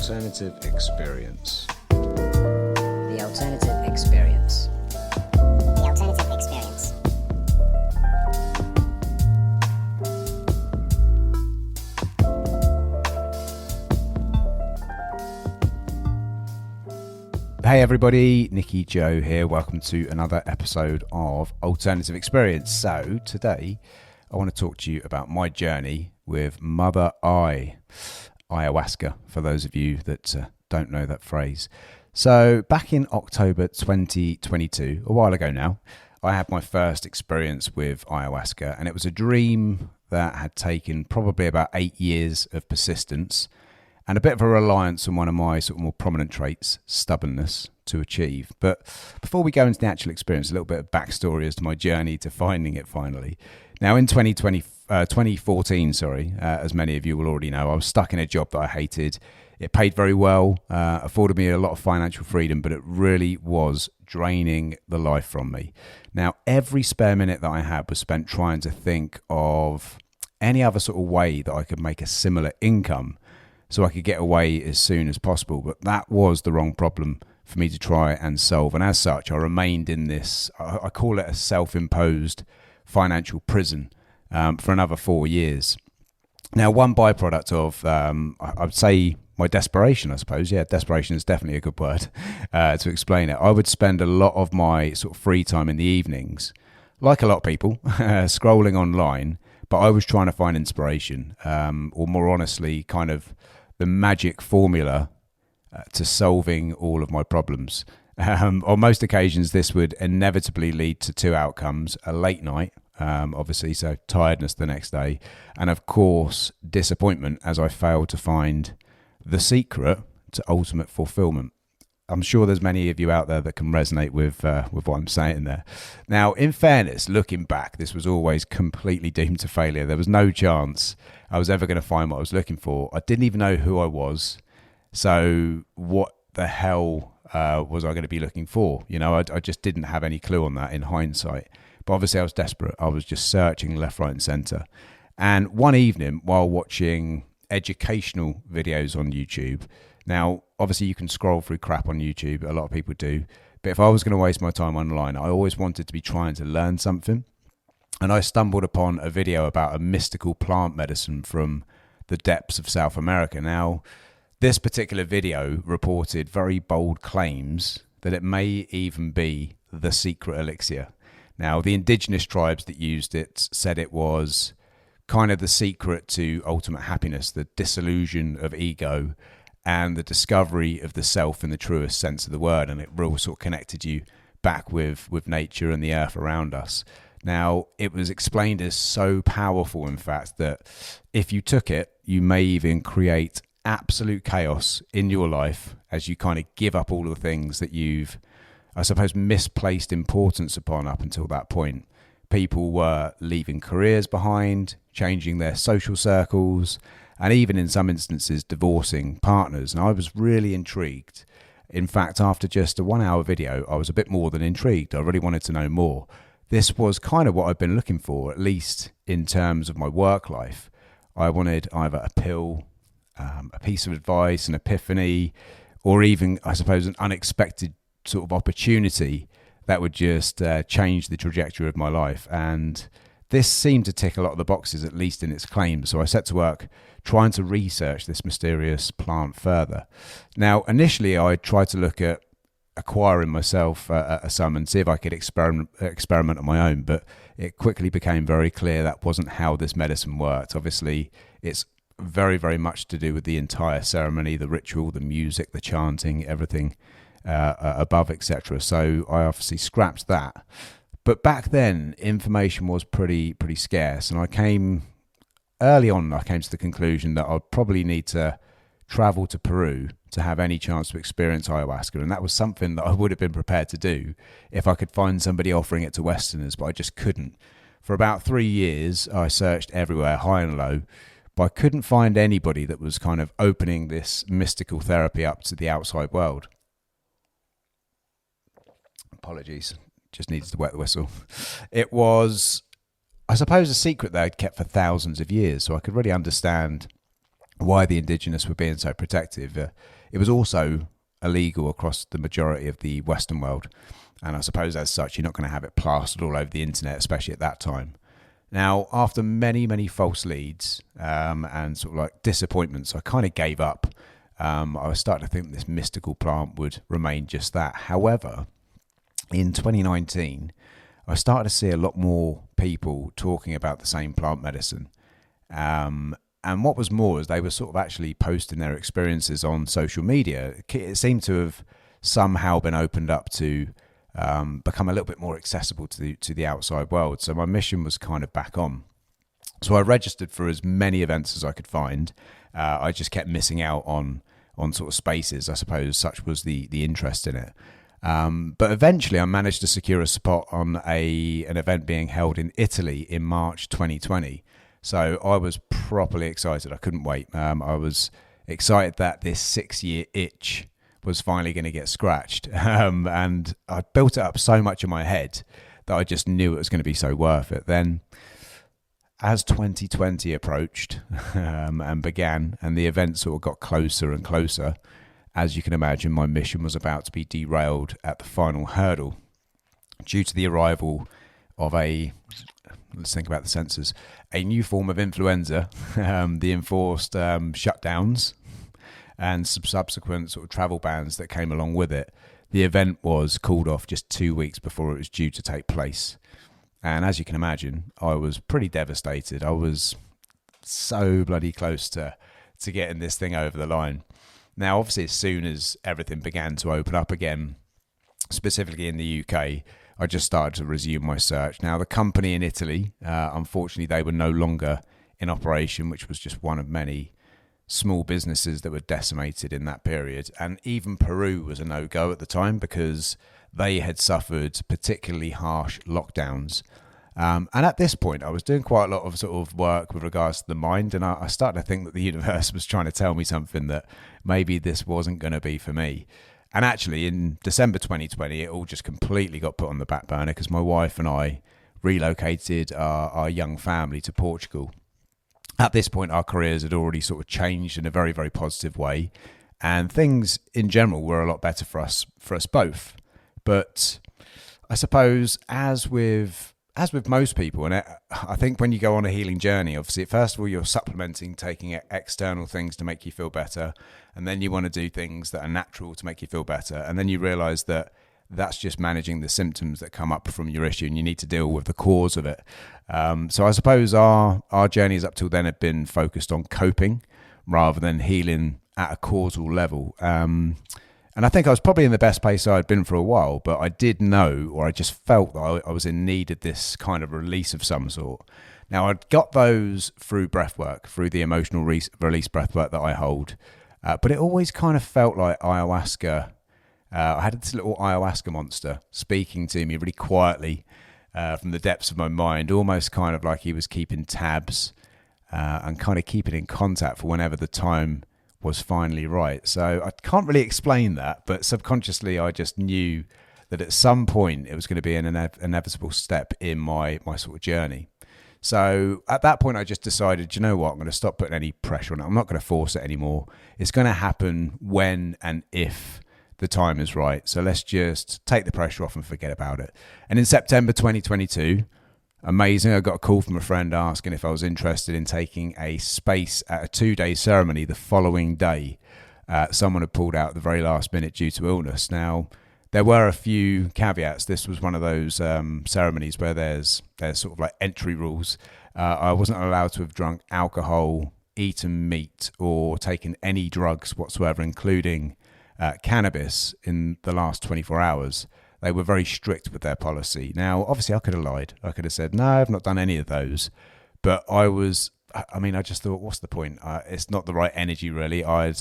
alternative experience. The alternative experience. The alternative experience. Hey everybody, Nicky Joe here. Welcome to another episode of Alternative Experience. So today I want to talk to you about my journey with Mother Ayahuasca, for those of you that don't know that phrase. So back in October 2022, a while ago now, I had my first experience with ayahuasca, and it was a dream that had taken probably about 8 years of persistence and a bit of a reliance on one of my sort of more prominent traits, stubbornness, to achieve. But before we go into the actual experience, a little bit of backstory as to my journey to finding it finally. Now in 2014, as many of you will already know, I was stuck in a job that I hated. It paid very well, afforded me a lot of financial freedom, but it really was draining the life from me. Now, every spare minute that I had was spent trying to think of any other sort of way that I could make a similar income so I could get away as soon as possible. But that was the wrong problem for me to try and solve. And as such, I remained in this, I call it a self-imposed financial prison for another 4 years. Now, one byproduct of, I'd say my desperation, I suppose. Yeah, desperation is definitely a good word to explain it. I would spend a lot of my sort of free time in the evenings, like a lot of people, scrolling online, but I was trying to find inspiration, or more honestly, kind of the magic formula to solving all of my problems. On most occasions, this would inevitably lead to two outcomes: a late night, obviously, so tiredness the next day, and of course, disappointment as I failed to find the secret to ultimate fulfillment. I'm sure there's many of you out there that can resonate with what I'm saying there. Now, in fairness, looking back, this was always completely doomed to failure. There was no chance I was ever going to find what I was looking for. I didn't even know who I was. So what the hell was I going to be looking for? You know, I just didn't have any clue on that in hindsight. But obviously I was desperate. I was just searching left, right and centre. And one evening while watching educational videos on YouTube, now obviously you can scroll through crap on YouTube, a lot of people do, but if I was going to waste my time online, I always wanted to be trying to learn something. And I stumbled upon a video about a mystical plant medicine from the depths of South America. Now, this particular video reported very bold claims that it may even be the secret elixir. Now, the indigenous tribes that used it said it was kind of the secret to ultimate happiness, the dissolution of ego and the discovery of the self in the truest sense of the word. And it really sort of connected you back with nature and the earth around us. Now, it was explained as so powerful, in fact, that if you took it, you may even create absolute chaos in your life as you kind of give up all of the things that you've, I suppose, misplaced importance upon up until that point. People were leaving careers behind, changing their social circles, and even in some instances divorcing partners. And I was really intrigued. In fact, after just a 1 hour video, I was a bit more than intrigued. I really wanted to know more. This was kind of what I've been looking for, at least in terms of my work life. I wanted either a pill, a piece of advice, an epiphany, or even, I suppose, an unexpected sort of opportunity that would just change the trajectory of my life. And this seemed to tick a lot of the boxes, at least in its claims. So I set to work trying to research this mysterious plant further. Now, initially, I tried to look at acquiring myself some and see if I could experiment on my own, but it quickly became very clear that wasn't how this medicine worked. Obviously, it's very, very much to do with the entire ceremony, the ritual, the music, the chanting, everything above, etc. So I obviously scrapped that. But back then, information was pretty scarce, and I came to the conclusion that I'd probably need to travel to Peru to have any chance to experience ayahuasca, and that was something that I would have been prepared to do if I could find somebody offering it to Westerners, but I just couldn't. For about 3 years, I searched everywhere, high and low, but I couldn't find anybody that was kind of opening this mystical therapy up to the outside world. Apologies. Just needed to wet the whistle. It was, I suppose, a secret that I'd kept for thousands of years, so I could really understand why the indigenous were being so protective. It was also illegal across the majority of the Western world. And I suppose as such, you're not going to have it plastered all over the internet, especially at that time. Now, after many, many false leads and sort of like disappointments, I kind of gave up. I was starting to think this mystical plant would remain just that. However, in 2019, I started to see a lot more people talking about the same plant medicine. And what was more is they were sort of actually posting their experiences on social media. It seemed to have somehow been opened up to become a little bit more accessible to the outside world. So my mission was kind of back on. So I registered for as many events as I could find. I just kept missing out on sort of spaces. I suppose such was the interest in it. But eventually I managed to secure a spot on an event being held in Italy in March 2020. So I was properly excited. I couldn't wait. I was excited that this 6-year itch was finally going to get scratched. And I built it up so much in my head that I just knew it was going to be so worth it. Then as 2020 approached and began, and the event sort of got closer and closer, as you can imagine, my mission was about to be derailed at the final hurdle due to the arrival of let's think about the senses, a new form of influenza, the enforced shutdowns, and subsequent sort of travel bans that came along with it. The event was called off just 2 weeks before it was due to take place. And as you can imagine, I was pretty devastated. I was so bloody close to getting this thing over the line. Now, obviously, as soon as everything began to open up again, specifically in the UK, I just started to resume my search. Now, the company in Italy, unfortunately, they were no longer in operation, which was just one of many small businesses that were decimated in that period. And even Peru was a no-go at the time because they had suffered particularly harsh lockdowns. And at this point, I was doing quite a lot of sort of work with regards to the mind, and I started to think that the universe was trying to tell me something, that maybe this wasn't going to be for me. And actually, in December 2020, it all just completely got put on the back burner because my wife and I relocated our young family to Portugal. At this point, our careers had already sort of changed in a very, very positive way, and things in general were a lot better for us both. But I suppose, as with most people, and I think when you go on a healing journey, obviously, first of all, you're supplementing, taking external things to make you feel better, and then you want to do things that are natural to make you feel better, and then you realize that that's just managing the symptoms that come up from your issue, and you need to deal with the cause of it. So I suppose our journeys up till then had been focused on coping rather than healing at a causal level. And I think I was probably in the best place I'd been for a while, but I did know, or I just felt that I was in need of this kind of release of some sort. Now, I'd got those through breathwork, through the emotional release breathwork that I hold, but it always kind of felt like ayahuasca. I had this little ayahuasca monster speaking to me really quietly from the depths of my mind, almost kind of like he was keeping tabs and kind of keeping in contact for whenever the time was finally right. So I can't really explain that, but subconsciously I just knew that at some point it was going to be an inevitable step in my sort of journey. So at that point I just decided, you know what, I'm going to stop putting any pressure on it. I'm not going to force it anymore. It's going to happen when and if the time is right. So let's just take the pressure off and forget about it. And in September 2022, amazing, I got a call from a friend asking if I was interested in taking a space at a 2-day ceremony the following day. Someone had pulled out at the very last minute due to illness. Now, there were a few caveats. This was one of those ceremonies where there's sort of like entry rules. I wasn't allowed to have drunk alcohol, eaten meat, or taken any drugs whatsoever, including cannabis, in the last 24 hours. They were very strict with their policy. Now, obviously, I could have lied. I could have said, no, I've not done any of those. But I just thought, what's the point? It's not the right energy, really. I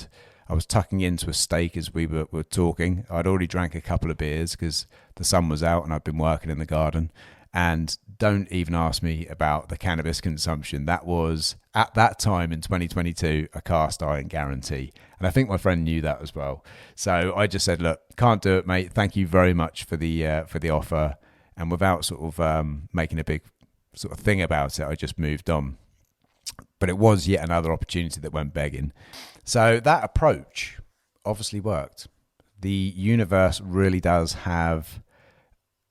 was tucking into a steak as we were talking. I'd already drank a couple of beers because the sun was out and I'd been working in the garden. And don't even ask me about the cannabis consumption. That was, at that time in 2022, a cast iron guarantee. And I think my friend knew that as well. So I just said, look, can't do it, mate. Thank you very much for the offer. And without sort of making a big sort of thing about it, I just moved on. But it was yet another opportunity that went begging. So that approach obviously worked. The universe really does have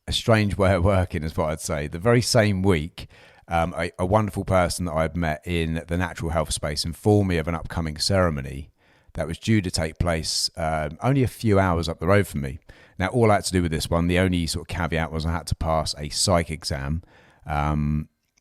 a strange way of working, is what I'd say. The very same week, a wonderful person that I'd met in the natural health space informed me of an upcoming ceremony that was due to take place only a few hours up the road from me. Now, all I had to do with this one, the only sort of caveat was I had to pass a psych exam.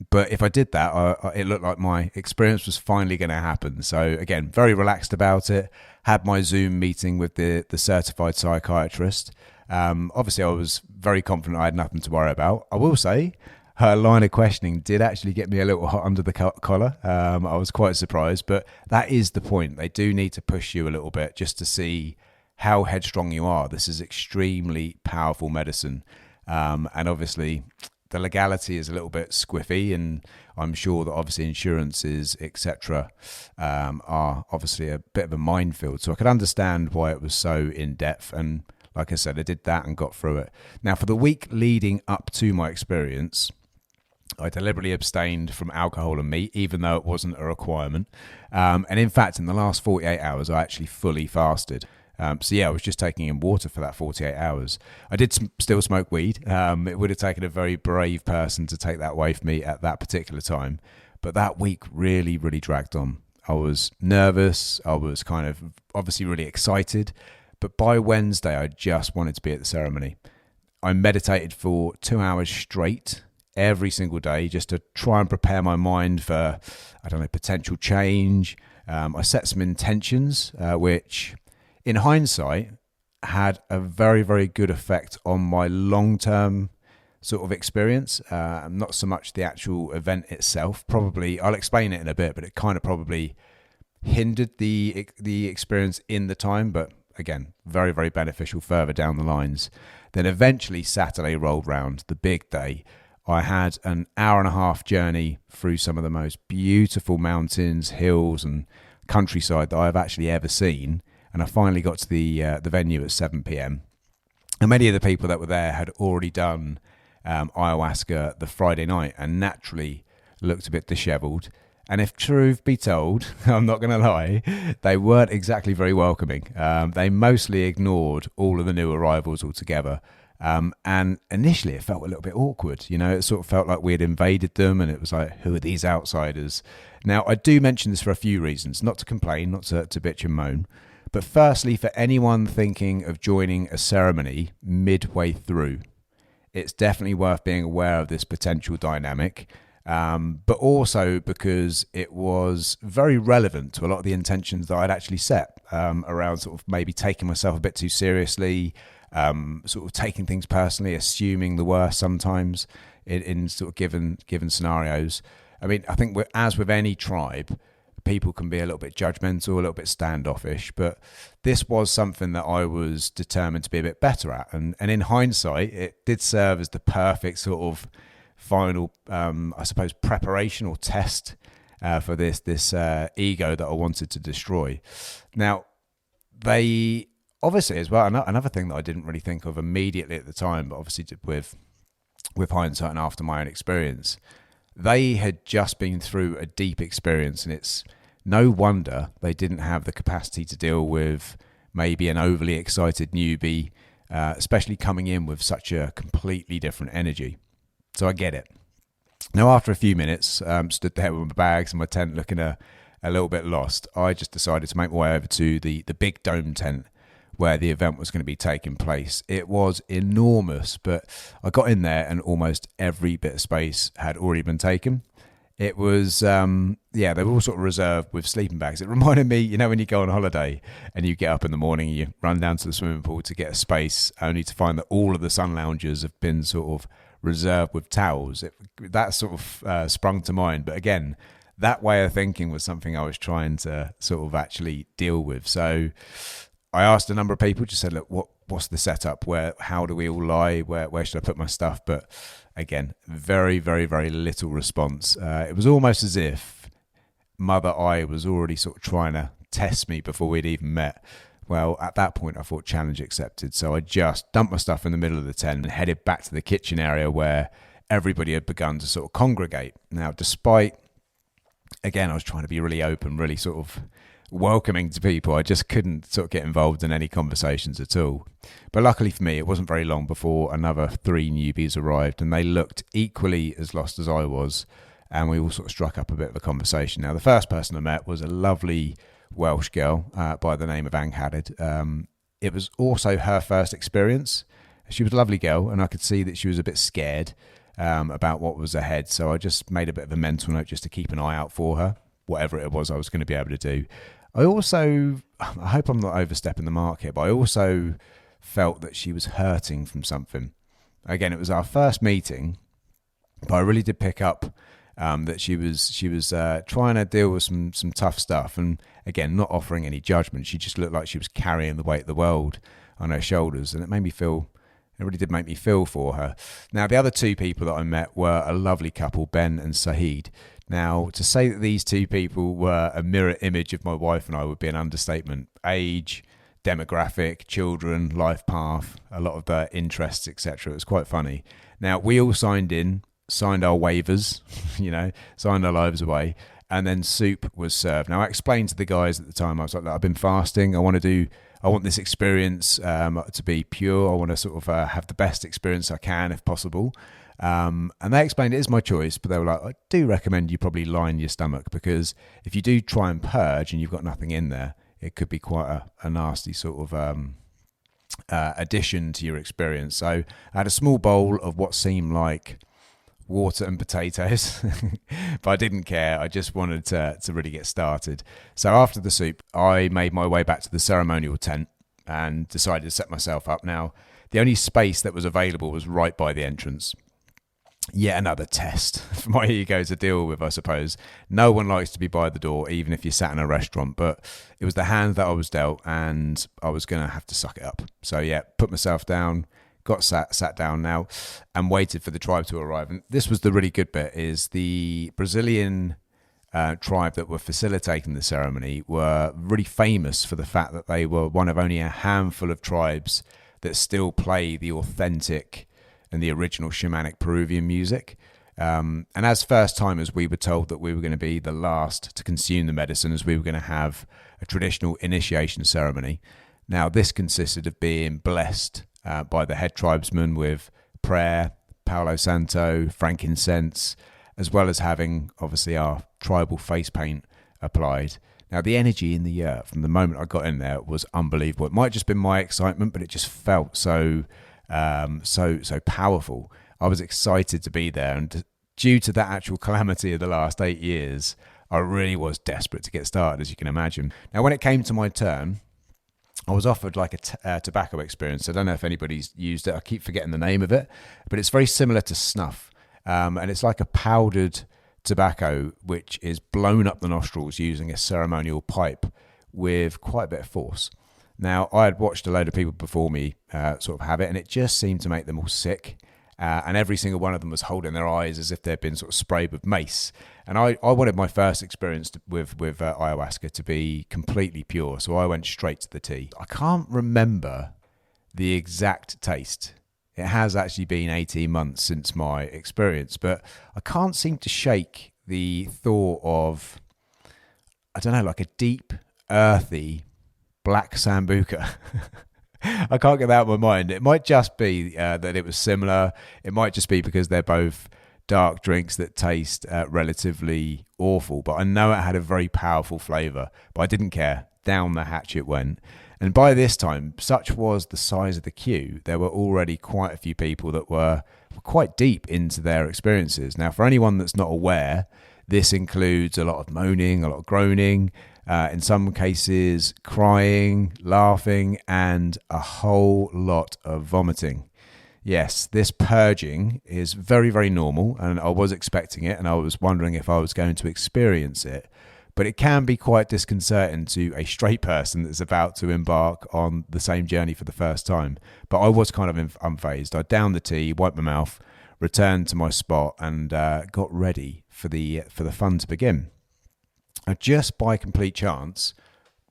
But if I did that, it looked like my experience was finally going to happen. So again, very relaxed about it. Had my Zoom meeting with the certified psychiatrist. Obviously, I was very confident I had nothing to worry about. I will say her line of questioning did actually get me a little hot under the collar. I was quite surprised, but that is the point. They do need to push you a little bit just to see how headstrong you are. This is extremely powerful medicine. And obviously, the legality is a little bit squiffy, and I'm sure that obviously insurances, etc., are obviously a bit of a minefield. So I could understand why it was so in depth. And like I said, I did that and got through it. Now, for the week leading up to my experience, I deliberately abstained from alcohol and meat, even though it wasn't a requirement. And in fact, in the last 48 hours, I actually fully fasted. So yeah, I was just taking in water for that 48 hours. I did still smoke weed. It would have taken a very brave person to take that away from me at that particular time. But that week really, really dragged on. I was nervous. I was kind of obviously really excited. But by Wednesday, I just wanted to be at the ceremony. I meditated for 2 hours straight every single day just to try and prepare my mind for, potential change. I set some intentions, which in hindsight had a very, very good effect on my long-term sort of experience. Not so much the actual event itself. Probably, I'll explain it in a bit, but it kind of probably hindered the experience in the time. But again, very, very beneficial further down the lines. Then eventually Saturday rolled round, the big day. I had an hour and a half journey through some of the most beautiful mountains, hills and countryside that I've actually ever seen. And I finally got to the venue at 7 p.m. And many of the people that were there had already done ayahuasca the Friday night and naturally looked a bit dishevelled. And if truth be told, I'm not going to lie, they weren't exactly very welcoming. They mostly ignored all of the new arrivals altogether. And initially it felt a little bit awkward. It sort of felt like we had invaded them and it was like, who are these outsiders? Now, I do mention this for a few reasons, not to complain, not to bitch and moan. But firstly, for anyone thinking of joining a ceremony midway through, it's definitely worth being aware of this potential dynamic. But also because it was very relevant to a lot of the intentions that I'd actually set around sort of maybe taking myself a bit too seriously, sort of taking things personally, assuming the worst sometimes in sort of given scenarios. I mean, I think as with any tribe, people can be a little bit judgmental, a little bit standoffish, but this was something that I was determined to be a bit better at. And in hindsight, it did serve as the perfect sort of final, I suppose, preparation or test for this ego that I wanted to destroy. Now, they obviously as well, another thing that I didn't really think of immediately at the time, but obviously with hindsight and after my own experience, they had just been through a deep experience, and it's no wonder they didn't have the capacity to deal with maybe an overly excited newbie, especially coming in with such a completely different energy. So I get it. Now, after a few minutes, stood there with my bags and my tent looking a little bit lost, I just decided to make my way over to the big dome tent where the event was going to be taking place. It was enormous, but I got in there and almost every bit of space had already been taken. It was, they were all sort of reserved with sleeping bags. It reminded me, when you go on holiday and you get up in the morning and you run down to the swimming pool to get a space, only to find that all of the sun loungers have been sort of reserved with towels. That sort of sprung to mind. But again, that way of thinking was something I was trying to sort of actually deal with. So I asked a number of people, just said, look, what's the setup? How do we all lie? Where should I put my stuff? But again, very, very, very little response. It was almost as if Mother I was already sort of trying to test me before we'd even met. Well, at that point, I thought challenge accepted. So I just dumped my stuff in the middle of the tent and headed back to the kitchen area where everybody had begun to sort of congregate. Now, despite again, I was trying to be really open, really sort of welcoming to people. I just couldn't sort of get involved in any conversations at all. But luckily for me, it wasn't very long before another 3 newbies arrived, and they looked equally as lost as I was, and we all sort of struck up a bit of a conversation. Now, the first person I met was a lovely Welsh girl by the name of Angharad. It was also her first experience. She was a lovely girl, and I could see that she was a bit scared about what was ahead. So I just made a bit of a mental note just to keep an eye out for her, whatever it was I was going to be able to do. I hope I'm not overstepping the mark here, but I also felt that she was hurting from something. Again, it was our first meeting, but I really did pick up that she was trying to deal with some tough stuff. And again, not offering any judgment. She just looked like she was carrying the weight of the world on her shoulders, and it really did make me feel for her. Now, the other 2 people that I met were a lovely couple, Ben and Saheed. Now, to say that these 2 people were a mirror image of my wife and I would be an understatement. Age, demographic, children, life path, a lot of their interests, etc. It was quite funny. Now, we all signed our waivers, signed our lives away, and then soup was served. Now, I explained to the guys at the time, I was like, I've been fasting. I want this experience to be pure. I want to sort of have the best experience I can if possible. And they explained it is my choice, but they were like, I do recommend you probably line your stomach, because if you do try and purge and you've got nothing in there, it could be quite a nasty sort of addition to your experience. So I had a small bowl of what seemed like water and potatoes, but I didn't care. I just wanted to really get started. So after the soup, I made my way back to the ceremonial tent and decided to set myself up. Now, the only space that was available was right by the entrance. Yet another test for my ego to deal with, I suppose. No one likes to be by the door, even if you sat in a restaurant, but it was the hand that I was dealt, and I was going to have to suck it up. So yeah, put myself down, got sat down now, and waited for the tribe to arrive. And this was the really good bit, is the Brazilian tribe that were facilitating the ceremony were really famous for the fact that they were one of only a handful of tribes that still play the authentic and the original shamanic Peruvian music. And as first timers, we were told that we were going to be the last to consume the medicine, as we were going to have a traditional initiation ceremony. Now, this consisted of being blessed by the head tribesman with prayer, Palo Santo, frankincense, as well as having obviously our tribal face paint applied. Now, the energy in the earth from the moment I got in there was unbelievable. It might have just been my excitement, but it just felt so powerful. I was excited to be there, and due to that actual calamity of the last 8 years, I really was desperate to get started, as you can imagine. Now, when it came to my turn, I was offered like a tobacco experience. I don't know if anybody's used it. I keep forgetting the name of it, but it's very similar to snuff, and it's like a powdered tobacco which is blown up the nostrils using a ceremonial pipe with quite a bit of force. Now, I had watched a load of people before me sort of have it, and it just seemed to make them all sick. And every single one of them was holding their eyes as if they'd been sort of sprayed with mace. And I wanted my first experience with ayahuasca to be completely pure, so I went straight to the tea. I can't remember the exact taste. It has actually been 18 months since my experience, but I can't seem to shake the thought of, I don't know, like a deep, earthy, black sambuca. I can't get that out of my mind. It might just be that it was similar. It might just be because they're both dark drinks that taste relatively awful, but I know it had a very powerful flavour, but I didn't care. Down the hatch it went. And by this time, such was the size of the queue, there were already quite a few people that were quite deep into their experiences. Now, for anyone that's not aware, this includes a lot of moaning, a lot of groaning, in some cases crying, laughing, and a whole lot of vomiting. Yes, this purging is very, very normal, and I was expecting it, and I was wondering if I was going to experience it. But it can be quite disconcerting to a straight person that's about to embark on the same journey for the first time. But I was kind of unfazed. I downed the tea, wiped my mouth, returned to my spot, and got ready for the fun to begin. Just by complete chance,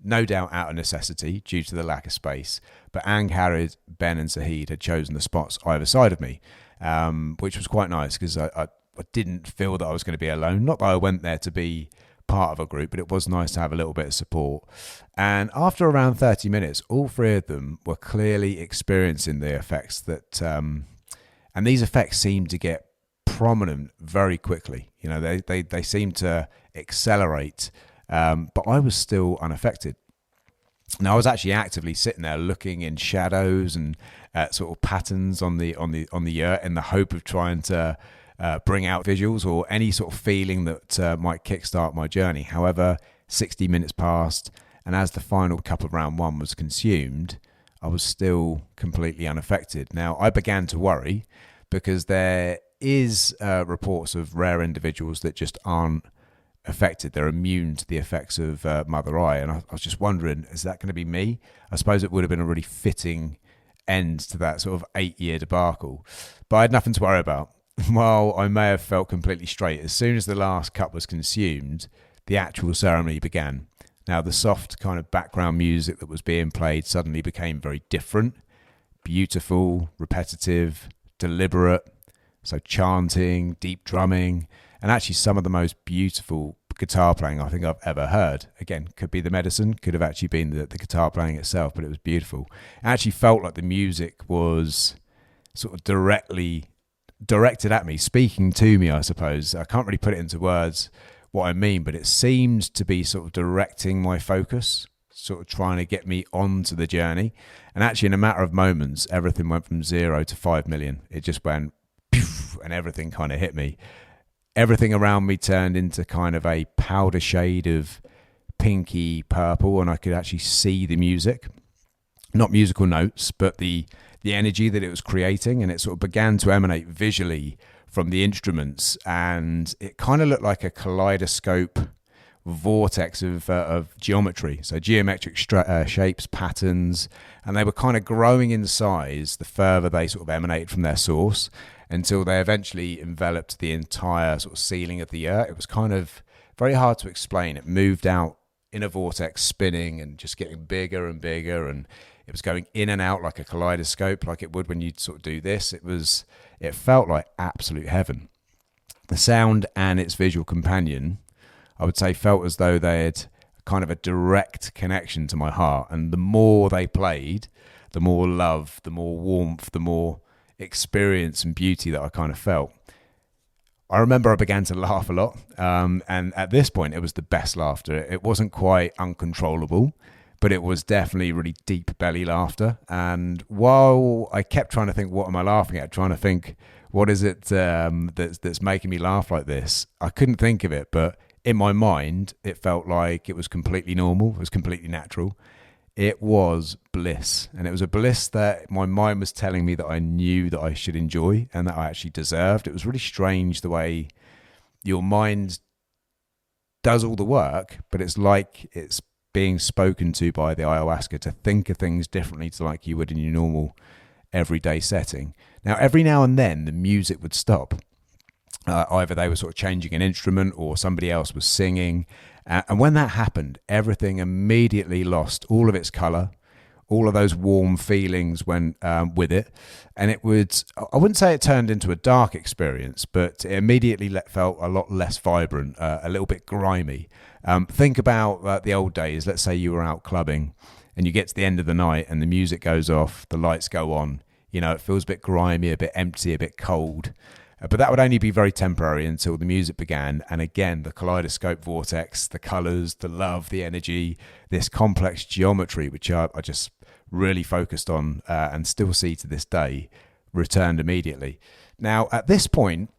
no doubt out of necessity due to the lack of space, but Angharad, Ben and Saheed had chosen the spots either side of me, which was quite nice because I didn't feel that I was going to be alone. Not that I went there to be part of a group, but it was nice to have a little bit of support. And after around 30 minutes, all three of them were clearly experiencing the effects that, and these effects seemed to get prominent very quickly. You know, they seemed to accelerate, but I was still unaffected. Now I was actually actively sitting there looking in shadows and sort of patterns on the earth in the hope of trying to bring out visuals or any sort of feeling that might kickstart my journey. However, 60 minutes passed, and as the final cup of round one was consumed, I was still completely unaffected. Now I began to worry because there is reports of rare individuals that just aren't affected. They're immune to the effects of Mother Eye, and I was just wondering, is that going to be me? I suppose it would have been a really fitting end to that sort of 8-year debacle, but I had nothing to worry about. While I may have felt completely straight, as soon as the last cup was consumed, the actual ceremony began. Now the soft kind of background music that was being played suddenly became very different, beautiful, repetitive, deliberate. So chanting, deep drumming, and actually some of the most beautiful guitar playing I think I've ever heard. Again, could be the medicine, could have actually been the guitar playing itself, but it was beautiful. It actually felt like the music was sort of directed at me, speaking to me, I suppose. I can't really put it into words what I mean, but it seems to be sort of directing my focus, sort of trying to get me onto the journey. And actually in a matter of moments, everything went from 0 to 5 million. It just went poof, and everything kind of hit me. Everything around me turned into kind of a powder shade of pinky purple, and I could actually see the music, not musical notes, but the energy that it was creating, and it sort of began to emanate visually from the instruments, and it kind of looked like a kaleidoscope vortex of geometry, so geometric shapes, patterns, and they were kind of growing in size the further they sort of emanated from their source, until they eventually enveloped the entire sort of ceiling of the earth. It was kind of very hard to explain. It moved out in a vortex, spinning and just getting bigger and bigger, and it was going in and out like a kaleidoscope, like it would when you sort of do this. It felt like absolute heaven. The sound and its visual companion, I would say, felt as though they had kind of a direct connection to my heart. And the more they played, the more love, the more warmth, the more experience and beauty that I kind of felt. I remember I began to laugh a lot. And at this point, it was the best laughter. It wasn't quite uncontrollable, but it was definitely really deep belly laughter. And while I kept trying to think, what am I laughing at? Trying to think, what is it that's making me laugh like this? I couldn't think of it, but in my mind, it felt like it was completely normal. It was completely natural. It was bliss. And it was a bliss that my mind was telling me that I knew that I should enjoy and that I actually deserved. It was really strange the way your mind does all the work, but it's like it's being spoken to by the ayahuasca to think of things differently to like you would in your normal everyday setting. Now, every now and then the music would stop. Either they were sort of changing an instrument or somebody else was singing. And when that happened, everything immediately lost all of its colour, all of those warm feelings went with it. And it would, I wouldn't say it turned into a dark experience, but it immediately felt a lot less vibrant, a little bit grimy. Think about the old days. Let's say you were out clubbing and you get to the end of the night and the music goes off, the lights go on. You know, it feels a bit grimy, a bit empty, a bit cold. But that would only be very temporary until the music began. And again, the kaleidoscope vortex, the colours, the love, the energy, this complex geometry, which I just really focused on and still see to this day, returned immediately. Now, at this point,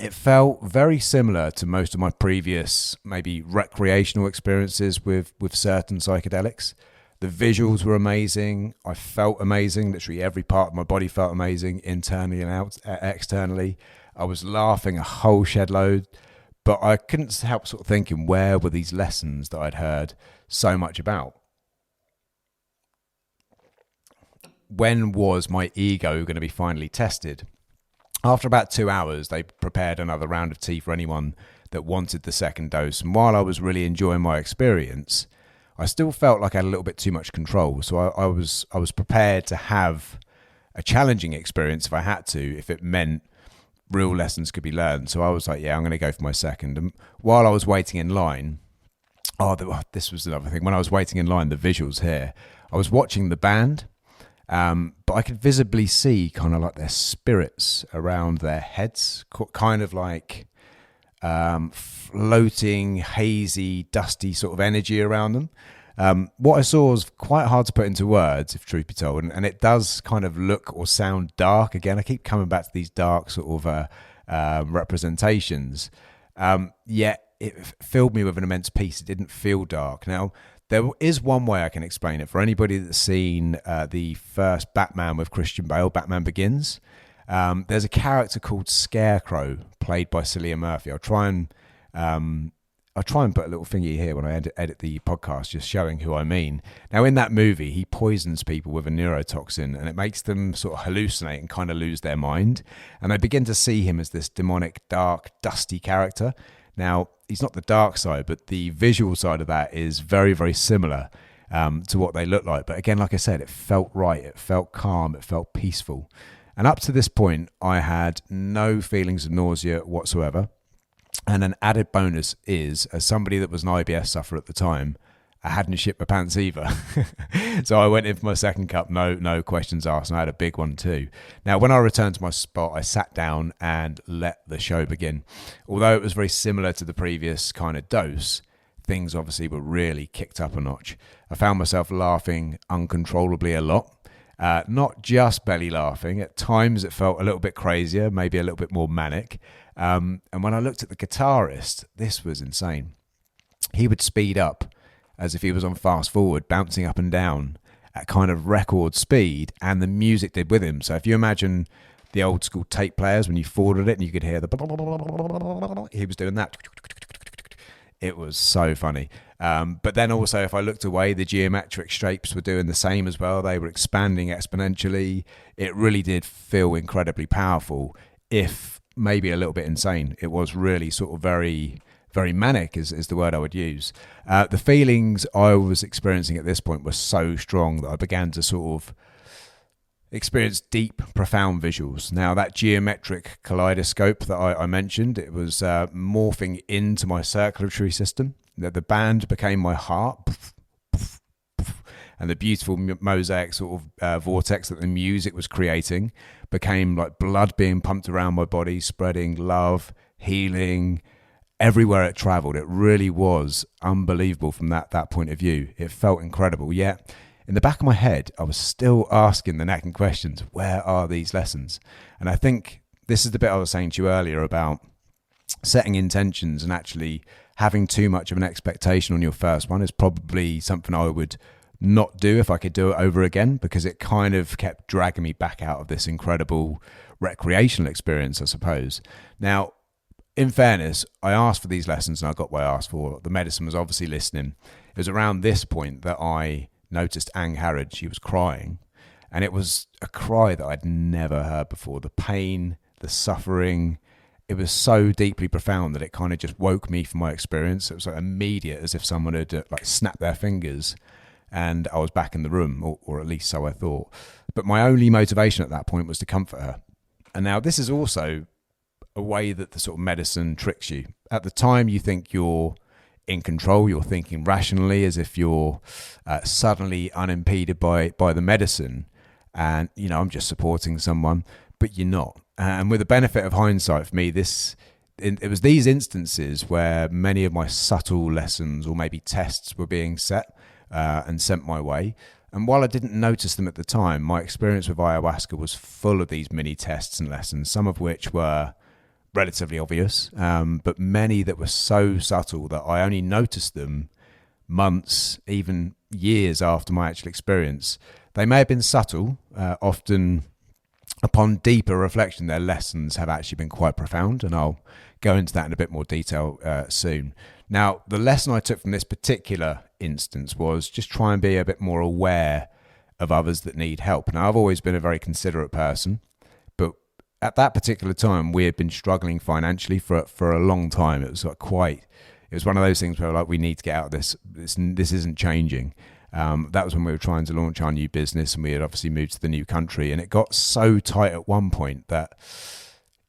it felt very similar to most of my previous, maybe recreational experiences with certain psychedelics. The visuals were amazing. I felt amazing. Literally every part of my body felt amazing, internally and externally. I was laughing a whole shed load, but I couldn't help sort of thinking, where were these lessons that I'd heard so much about? When was my ego going to be finally tested? After about 2 hours, they prepared another round of tea for anyone that wanted the second dose. And while I was really enjoying my experience, I still felt like I had a little bit too much control. So I was prepared to have a challenging experience if I had to, if it meant real lessons could be learned. So I was like, yeah, I'm going to go for my second. And while I was waiting in line, this was another thing. When I was waiting in line, the visuals here, I was watching the band, but I could visibly see kind of like their spirits around their heads, kind of like floating, hazy, dusty sort of energy around them. What I saw was quite hard to put into words, if truth be told, and it does kind of look or sound dark. Again, I keep coming back to these dark sort of representations, yet it filled me with an immense peace. It didn't feel dark. Now, there is one way I can explain it for anybody that's seen the first Batman with Christian Bale, Batman Begins. There's a character called Scarecrow, played by Cillian Murphy. I'll try and put a little thingy here when I edit the podcast, just showing who I mean. Now, in that movie, he poisons people with a neurotoxin, and it makes them sort of hallucinate and kind of lose their mind. And I begin to see him as this demonic, dark, dusty character. Now, he's not the dark side, but the visual side of that is very, very similar to what they look like. But again, like I said, it felt right. It felt calm. It felt peaceful. And up to this point, I had no feelings of nausea whatsoever. And an added bonus is, as somebody that was an IBS sufferer at the time, I hadn't shit my pants either. So I went in for my second cup, no questions asked, and I had a big one too. Now, when I returned to my spot, I sat down and let the show begin. Although it was very similar to the previous kind of dose, things obviously were really kicked up a notch. I found myself laughing uncontrollably a lot. Not just belly laughing. At times it felt a little bit crazier, maybe a little bit more manic. And when I looked at the guitarist, this was insane. He would speed up as if he was on fast forward, bouncing up and down at kind of record speed, and the music did with him. So if you imagine the old school tape players when you forwarded it and you could hear the, he was doing that. It was so funny. But then also, if I looked away, the geometric shapes were doing the same as well. They were expanding exponentially. It really did feel incredibly powerful, if maybe a little bit insane. It was really sort of very, very manic is the word I would use. The feelings I was experiencing at this point were so strong that I began to sort of experience deep, profound visuals. Now, that geometric kaleidoscope that I mentioned, it was morphing into my circulatory system. The band became my heart, and the beautiful mosaic sort of vortex that the music was creating became like blood being pumped around my body, spreading love, healing, everywhere it traveled. It really was unbelievable from that point of view. It felt incredible. Yet, in the back of my head, I was still asking the nagging questions, where are these lessons? And I think this is the bit I was saying to you earlier about setting intentions and actually having too much of an expectation on your first one is probably something I would not do if I could do it over again, because it kind of kept dragging me back out of this incredible recreational experience, I suppose. Now, in fairness, I asked for these lessons and I got what I asked for. The medicine was obviously listening. It was around this point that I noticed Ang Harrod. She was crying, and it was a cry that I'd never heard before. The pain, the suffering, it was so deeply profound that it kind of just woke me from my experience. It was like immediate, as if someone had like snapped their fingers and I was back in the room, or at least so I thought. But my only motivation at that point was to comfort her. And now this is also a way that the sort of medicine tricks you. At the time, you think you're in control, you're thinking rationally, as if you're suddenly unimpeded by the medicine, and I'm just supporting someone, but you're not. And with the benefit of hindsight, for me, it was these instances where many of my subtle lessons or maybe tests were being set and sent my way. And while I didn't notice them at the time, my experience with ayahuasca was full of these mini tests and lessons, some of which were relatively obvious, but many that were so subtle that I only noticed them months, even years after my actual experience. They may have been subtle. Often, upon deeper reflection, their lessons have actually been quite profound, and I'll go into that in a bit more detail soon. Now, the lesson I took from this particular instance was just try and be a bit more aware of others that need help. Now, I've always been a very considerate person, but at that particular time, we had been struggling financially for a long time. It was it was one of those things where we need to get out of this. This isn't changing. That was when we were trying to launch our new business, and we had obviously moved to the new country, and it got so tight at one point that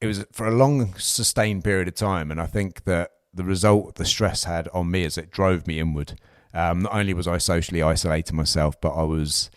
it was for a long, sustained period of time. And I think that the result the stress had on me is it drove me inward. Not only was I socially isolating myself, but I was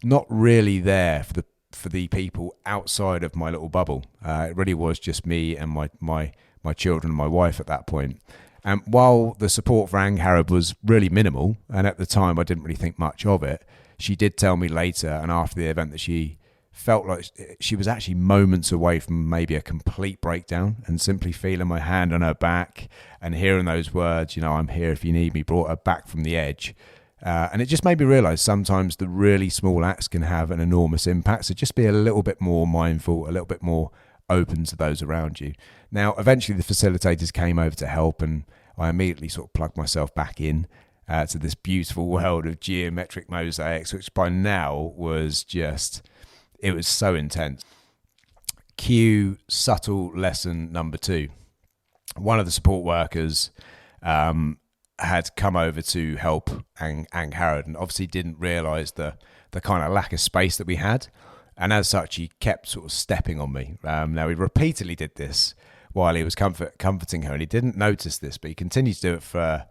not really there for the people outside of my little bubble. It really was just me and my children and my wife at that point. And while the support for Angharad was really minimal, and at the time I didn't really think much of it, she did tell me later and after the event that she felt like she was actually moments away from maybe a complete breakdown, and simply feeling my hand on her back and hearing those words, I'm here if you need me, brought her back from the edge. And it just made me realise sometimes the really small acts can have an enormous impact. So just be a little bit more mindful, a little bit more open to those around you. Now, eventually the facilitators came over to help, and I immediately sort of plugged myself back in to this beautiful world of geometric mosaics, which by now was just, it was so intense. Cue subtle lesson number 2. One of the support workers had come over to help Angharad, and obviously didn't realise the kind of lack of space that we had. And as such, he kept sort of stepping on me. Now, he repeatedly did this while he was comforting her, and he didn't notice this, but he continued to do it for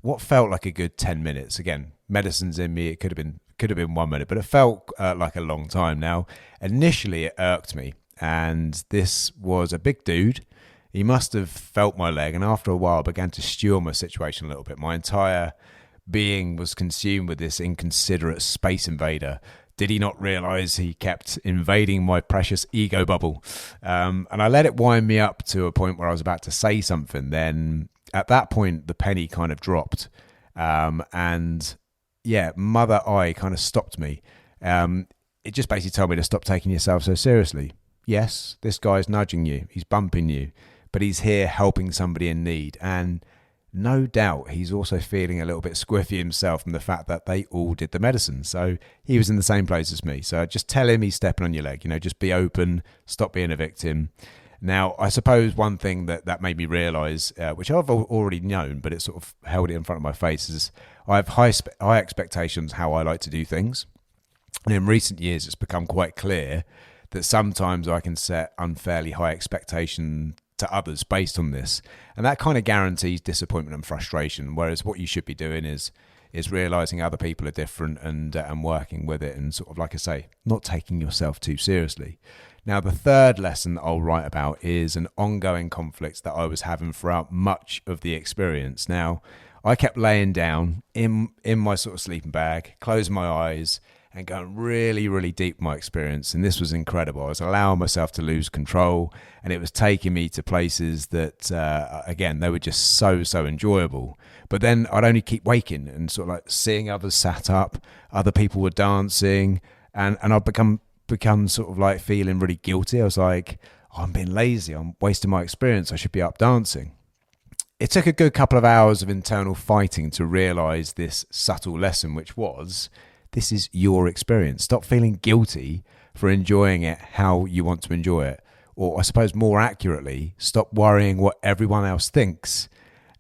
what felt like a good 10 minutes. Again, medicine's in me. It could have been 1 minute, but it felt like a long time. Now, initially, it irked me, and this was a big dude. He must have felt my leg, and after a while, began to stew on my situation a little bit. My entire being was consumed with this inconsiderate space invader. Did he not realise he kept invading my precious ego bubble? And I let it wind me up to a point where I was about to say something. Then at that point, the penny kind of dropped. And yeah, Mother Eye kind of stopped me. It just basically told me to stop taking yourself so seriously. Yes, this guy's nudging you. He's bumping you. But he's here helping somebody in need. And no doubt he's also feeling a little bit squiffy himself from the fact that they all did the medicine. So he was in the same place as me. So just tell him he's stepping on your leg. Just be open, stop being a victim. Now, I suppose one thing that made me realise, which I've already known, but it sort of held it in front of my face, is I have high expectations how I like to do things. And in recent years, it's become quite clear that sometimes I can set unfairly high expectations to others based on this, and that kind of guarantees disappointment and frustration. Whereas what you should be doing is realizing other people are different and working with it, and sort of, like I say, not taking yourself too seriously. Now, the third lesson that I'll write about is an ongoing conflict that I was having throughout much of the experience. Now, I kept laying down in my sort of sleeping bag, closing my eyes, and going really, really deep in my experience. And this was incredible. I was allowing myself to lose control, and it was taking me to places that, again, they were just so enjoyable. But then I'd only keep waking and sort of like seeing others sat up, other people were dancing, and I'd become sort of like feeling really guilty. I was like, I'm being lazy. I'm wasting my experience. I should be up dancing. It took a good couple of hours of internal fighting to realize this subtle lesson, which was, this is your experience. Stop feeling guilty for enjoying it how you want to enjoy it. Or I suppose more accurately, stop worrying what everyone else thinks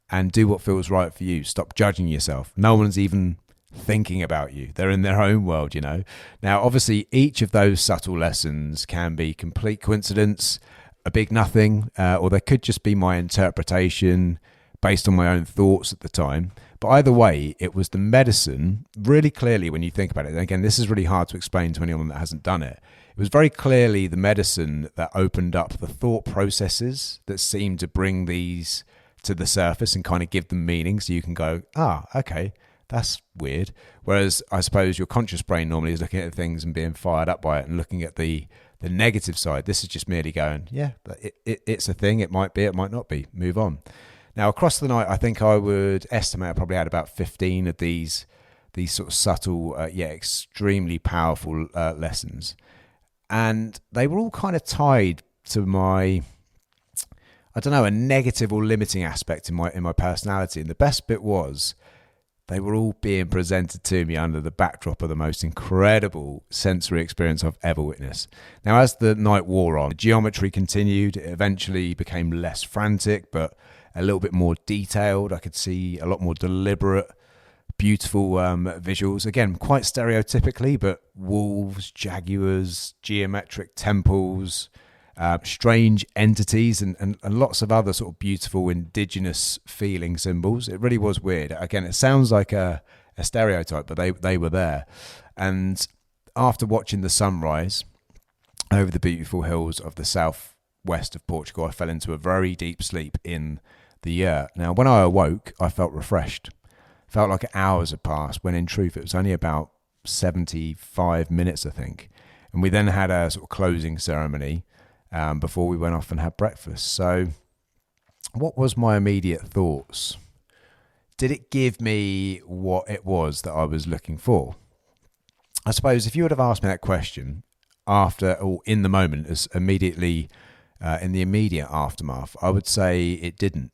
and do what feels right for you. Stop judging yourself. No one's even thinking about you. They're in their own world, Now, obviously, each of those subtle lessons can be complete coincidence, a big nothing, or they could just be my interpretation based on my own thoughts at the time. But either way, it was the medicine, really clearly when you think about it. And again, this is really hard to explain to anyone that hasn't done it. It was very clearly the medicine that opened up the thought processes that seemed to bring these to the surface and kind of give them meaning. So you can go, okay, that's weird. Whereas I suppose your conscious brain normally is looking at things and being fired up by it and looking at the negative side. This is just merely going, yeah, it's a thing. It might be, it might not be. Move on. Now, across the night, I think I would estimate I probably had about 15 of these sort of subtle, yet extremely powerful lessons. And they were all kind of tied to my, a negative or limiting aspect in my personality. And the best bit was they were all being presented to me under the backdrop of the most incredible sensory experience I've ever witnessed. Now, as the night wore on, the geometry continued. It eventually became less frantic, but a little bit more detailed. I could see a lot more deliberate, beautiful visuals. Again, quite stereotypically, but wolves, jaguars, geometric temples, strange entities, and lots of other sort of beautiful indigenous feeling symbols. It really was weird. Again, it sounds like a stereotype, but they were there. And after watching the sunrise over the beautiful hills of the southwest of Portugal, I fell into a very deep sleep in the yurt. Now, when I awoke, I felt refreshed. Felt like hours had passed, when in truth it was only about 75 minutes, I think. And we then had a sort of closing ceremony before we went off and had breakfast. So what was my immediate thoughts? Did it give me what it was that I was looking for? I suppose if you would have asked me that question after or in the moment, as immediately in the immediate aftermath, I would say it didn't.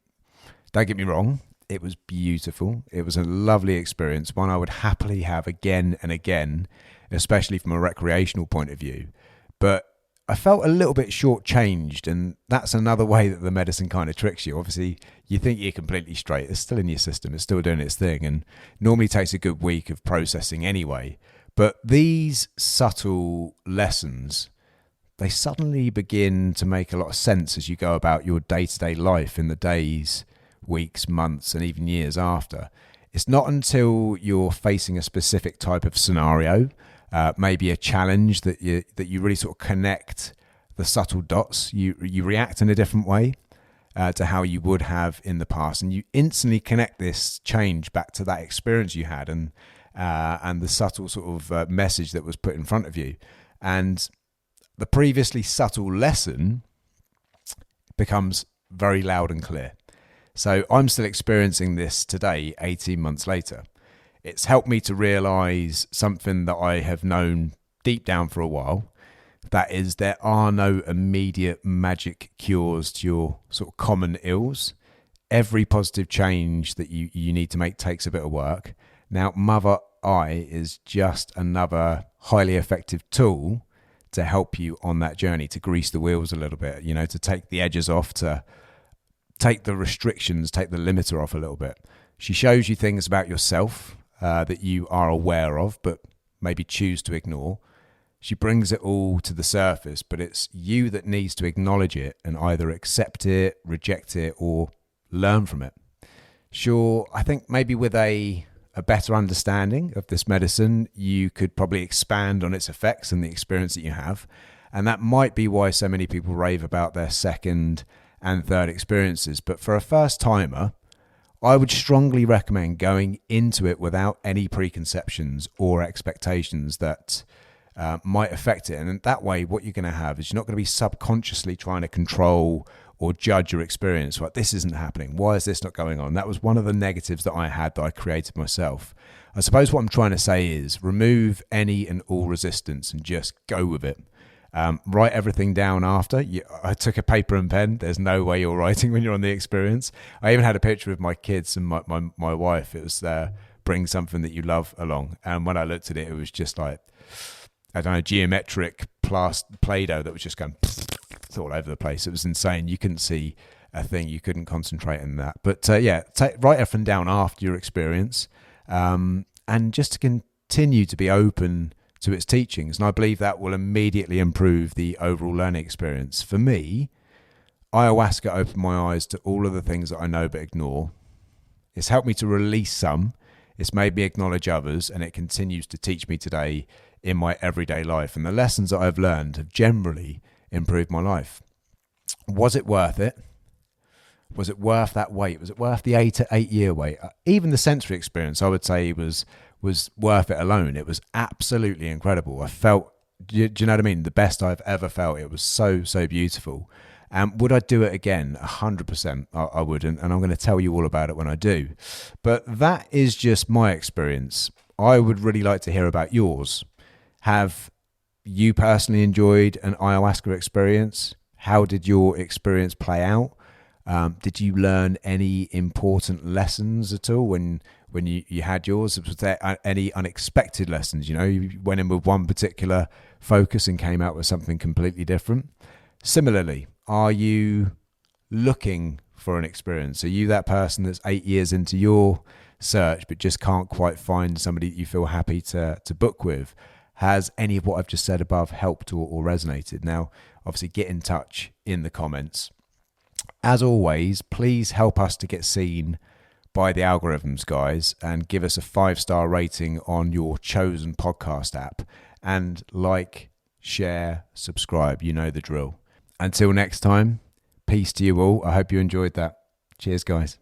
Don't get me wrong. It was beautiful. It was a lovely experience, one I would happily have again and again, especially from a recreational point of view. But I felt a little bit shortchanged, and that's another way that the medicine kind of tricks you. Obviously, you think you're completely straight. It's still in your system. It's still doing its thing, and normally takes a good week of processing anyway. But these subtle lessons, they suddenly begin to make a lot of sense as you go about your day-to-day life in the days, weeks, months, and even years after. It's not until you're facing a specific type of scenario, maybe a challenge, that you really sort of connect the subtle dots. You react in a different way to how you would have in the past, and you instantly connect this change back to that experience you had, and the subtle sort of message that was put in front of you, and the previously subtle lesson becomes very loud and clear. So I'm still experiencing this today, 18 months later. It's helped me to realise something that I have known deep down for a while. That is, there are no immediate magic cures to your sort of common ills. Every positive change that you need to make takes a bit of work. Now, Mother I is just another highly effective tool to help you on that journey, to grease the wheels a little bit, to take the edges off, to take the restrictions, take the limiter off a little bit. She shows you things about yourself that you are aware of, but maybe choose to ignore. She brings it all to the surface, but it's you that needs to acknowledge it and either accept it, reject it, or learn from it. Sure, I think maybe with a better understanding of this medicine, you could probably expand on its effects and the experience that you have. And that might be why so many people rave about their second and third experiences. But for a first timer, I would strongly recommend going into it without any preconceptions or expectations that might affect it. And that way, what you're going to have is you're not going to be subconsciously trying to control or judge your experience. Like, this isn't happening. Why is this not going on? That was one of the negatives that I had, that I created myself. I suppose what I'm trying to say is remove any and all resistance and just go with it. Write everything down after. I took a paper and pen. There's no way you're writing when you're on the experience. I even had a picture of my kids and my wife. It was there, bring something that you love along. And when I looked at it, it was just like, I don't know, geometric Play-Doh that was just going all over the place. It was insane. You couldn't see a thing. You couldn't concentrate on that. But write everything down after your experience, and just to continue to be open to its teachings. And I believe that will immediately improve the overall learning experience. For me, ayahuasca opened my eyes to all of the things that I know but ignore. It's helped me to release some. It's made me acknowledge others, and it continues to teach me today in my everyday life. And the lessons that I've learned have generally improved my life. Was it worth it? Was it worth that wait? Was it worth the 8 year wait? Even the sensory experience, I would say, was worth it alone. It was absolutely incredible. I felt, do you know what I mean? The best I've ever felt. It was so beautiful. Would I do it again? 100%. I would, and I'm going to tell you all about it when I do. But that is just my experience. I would really like to hear about yours. Have you personally enjoyed an ayahuasca experience? How did your experience play out? Did you learn any important lessons at all when you had yours? Was there any unexpected lessons? You went in with one particular focus and came out with something completely different. Similarly, are you looking for an experience? Are you that person that's 8 years into your search but just can't quite find somebody that you feel happy to book with? Has any of what I've just said above helped or resonated? Now, obviously, get in touch in the comments. As always, please help us to get seen by the algorithms, guys, and give us a 5-star rating on your chosen podcast app. And like, share, subscribe. You know the drill. Until next time, peace to you all. I hope you enjoyed that. Cheers, guys.